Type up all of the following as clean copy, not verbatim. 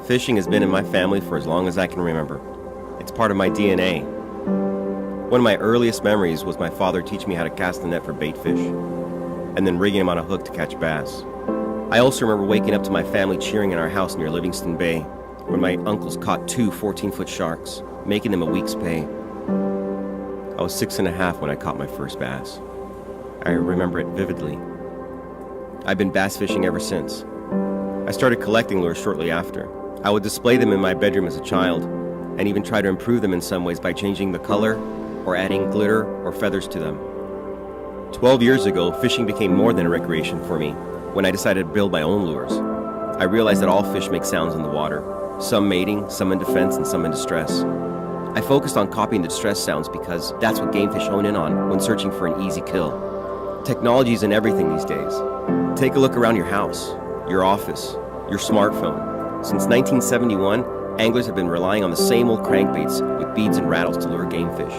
Fishing has been in my family for as long as I can remember. It's part of my DNA. One of my earliest memories was my father teaching me how to cast a net for baitfish, and then rigging him on a hook to catch bass. I also remember waking up to my family cheering in our house near Livingston Bay, when my uncles caught 2 14-foot sharks, making them a week's pay. I was 6.5 when I caught my first bass. I remember it vividly. I've been bass fishing ever since. I started collecting lures shortly after. I would display them in my bedroom as a child, and even try to improve them in some ways by changing the color or adding glitter or feathers to them. 12 years ago, fishing became more than a recreation for me when I decided to build my own lures. I realized that all fish make sounds in the water, some mating, some in defense, and some in distress. I focused on copying the distress sounds because that's what game fish hone in on when searching for an easy kill. Technology is in everything these days. Take a look around your house, your office, your smartphone. Since 1971, anglers have been relying on the same old crankbaits with beads and rattles to lure game fish.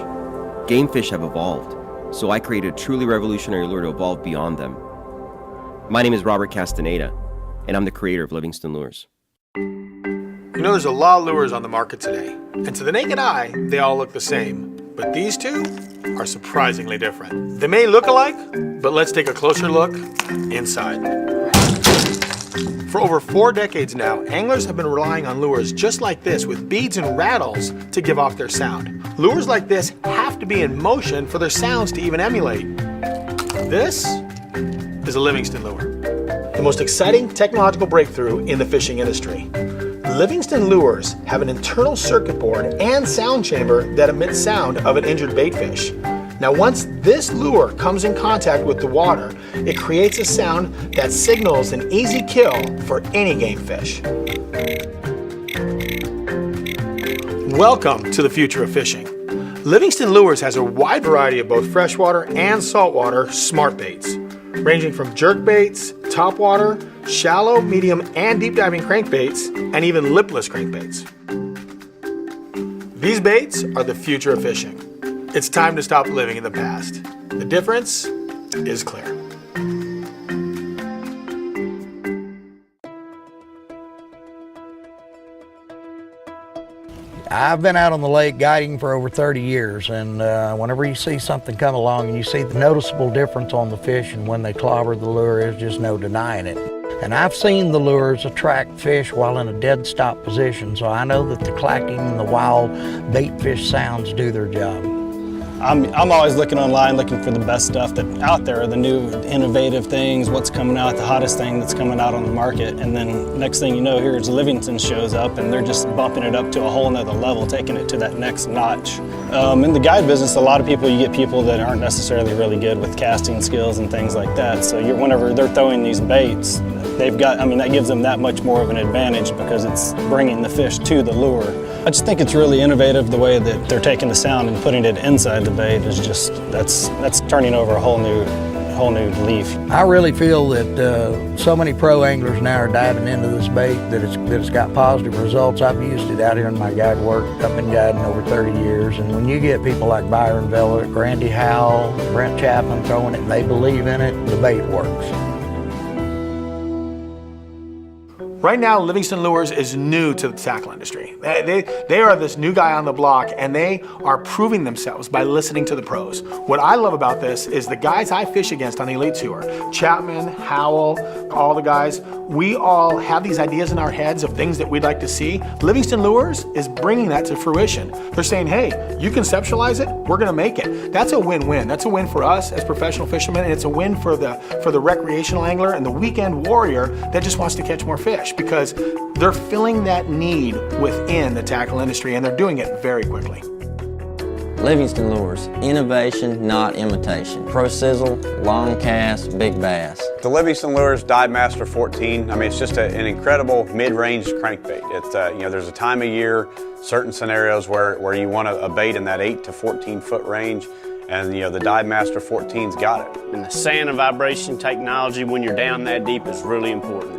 Game fish have evolved, so I created a truly revolutionary lure to evolve beyond them. My name is Robert Castaneda, and I'm the creator of Livingston Lures. You know, there's a lot of lures on the market today, and to the naked eye, they all look the same. But these two are surprisingly different. They may look alike, but let's take a closer look inside. For over 4 decades now, anglers have been relying on lures just like this with beads and rattles to give off their sound. Lures like this have to be in motion for their sounds to even emulate. This is a Livingston lure, the most exciting technological breakthrough in the fishing industry. Livingston Lures have an internal circuit board and sound chamber that emits sound of an injured baitfish. Now, once this lure comes in contact with the water, it creates a sound that signals an easy kill for any game fish. Welcome to the future of fishing. Livingston Lures has a wide variety of both freshwater and saltwater smart baits, ranging from jerk baits, topwater, shallow, medium, and deep diving crankbaits, and even lipless crankbaits. These baits are the future of fishing. It's time to stop living in the past. The difference is clear. I've been out on the lake guiding for over 30 years, and whenever you see something come along and you see the noticeable difference on the fish and when they clobber the lure, there's just no denying it. And I've seen the lures attract fish while in a dead stop position, so I know that the clacking and the wild bait fish sounds do their job. I'm always looking online, looking for the best stuff that's out there, the new innovative things, what's coming out, the hottest thing that's coming out on the market. And then next thing you know, here's Livingston shows up and they're just bumping it up to a whole nother level, taking it to that next notch. In the guide business, a lot of people, you get people that aren't necessarily really good with casting skills and things like that. So whenever they're throwing these baits, that gives them that much more of an advantage because it's bringing the fish to the lure. I just think it's really innovative the way that they're taking the sound and putting it inside the bait is just, that's turning over a whole new leaf. I really feel that so many pro anglers now are diving into this bait that it's got positive results. I've used it out here in my guide work. I've been guiding over 30 years, and when you get people like Byron, Velvick, Howell, Brent, Chapman throwing it and they believe in it, the bait works. Right now, Livingston Lures is new to the tackle industry. They are this new guy on the block, and they are proving themselves by listening to the pros. What I love about this is the guys I fish against on the Elite Tour, Chapman, Howell, all the guys, we all have these ideas in our heads of things that we'd like to see. Livingston Lures is bringing that to fruition. They're saying, hey, you conceptualize it, we're gonna make it. That's a win-win. That's a win for us as professional fishermen, and it's a win for the recreational angler and the weekend warrior that just wants to catch more fish, because they're filling that need within the tackle industry, and they're doing it very quickly. Livingston Lures, innovation, not imitation. Pro sizzle, long cast, big bass. The Livingston Lures Dive Master 14, it's just an incredible mid-range crankbait. It's, there's a time of year, certain scenarios where you want a bait in that 8 to 14 foot range, and the Dive Master 14's got it. And the sound and vibration technology when you're down that deep is really important.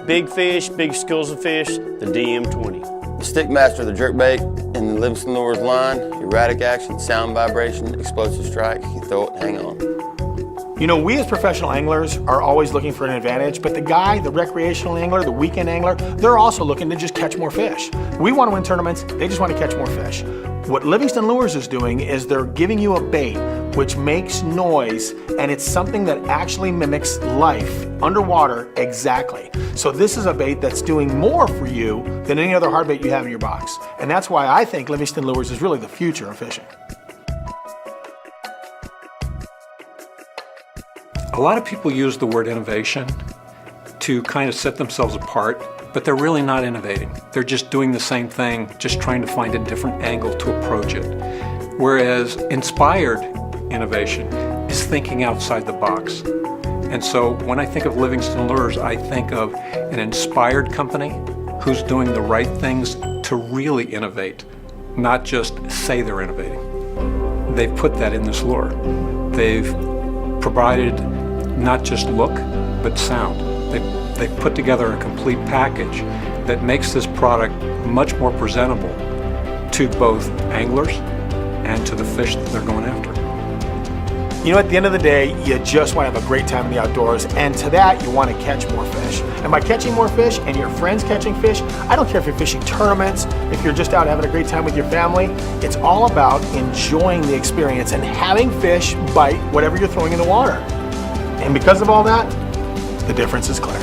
Big fish, big schools of fish, the DM20. The Stickmaster, the jerkbait in the Livingston Lures line, erratic action, sound vibration, explosive strike, you throw it and hang on. You know, we as professional anglers are always looking for an advantage, but the recreational angler, the weekend angler, they're also looking to just catch more fish. We want to win tournaments, they just want to catch more fish. What Livingston Lures is doing is they're giving you a bait which makes noise, and it's something that actually mimics life underwater exactly. So this is a bait that's doing more for you than any other hard bait you have in your box. And that's why I think Livingston Lures is really the future of fishing. A lot of people use the word innovation to kind of set themselves apart, but they're really not innovating. They're just doing the same thing, just trying to find a different angle to approach it. Whereas inspired innovation is thinking outside the box. And so when I think of Livingston Lures, I think of an inspired company who's doing the right things to really innovate, not just say they're innovating. They've put that in this lure. They've provided not just look, but sound. They've put together a complete package that makes this product much more presentable to both anglers and to the fish that they're going after. You know, at the end of the day, you just want to have a great time in the outdoors, and to that, you want to catch more fish. And by catching more fish and your friends catching fish, I don't care if you're fishing tournaments, if you're just out having a great time with your family, it's all about enjoying the experience and having fish bite whatever you're throwing in the water. And because of all that, the difference is clear.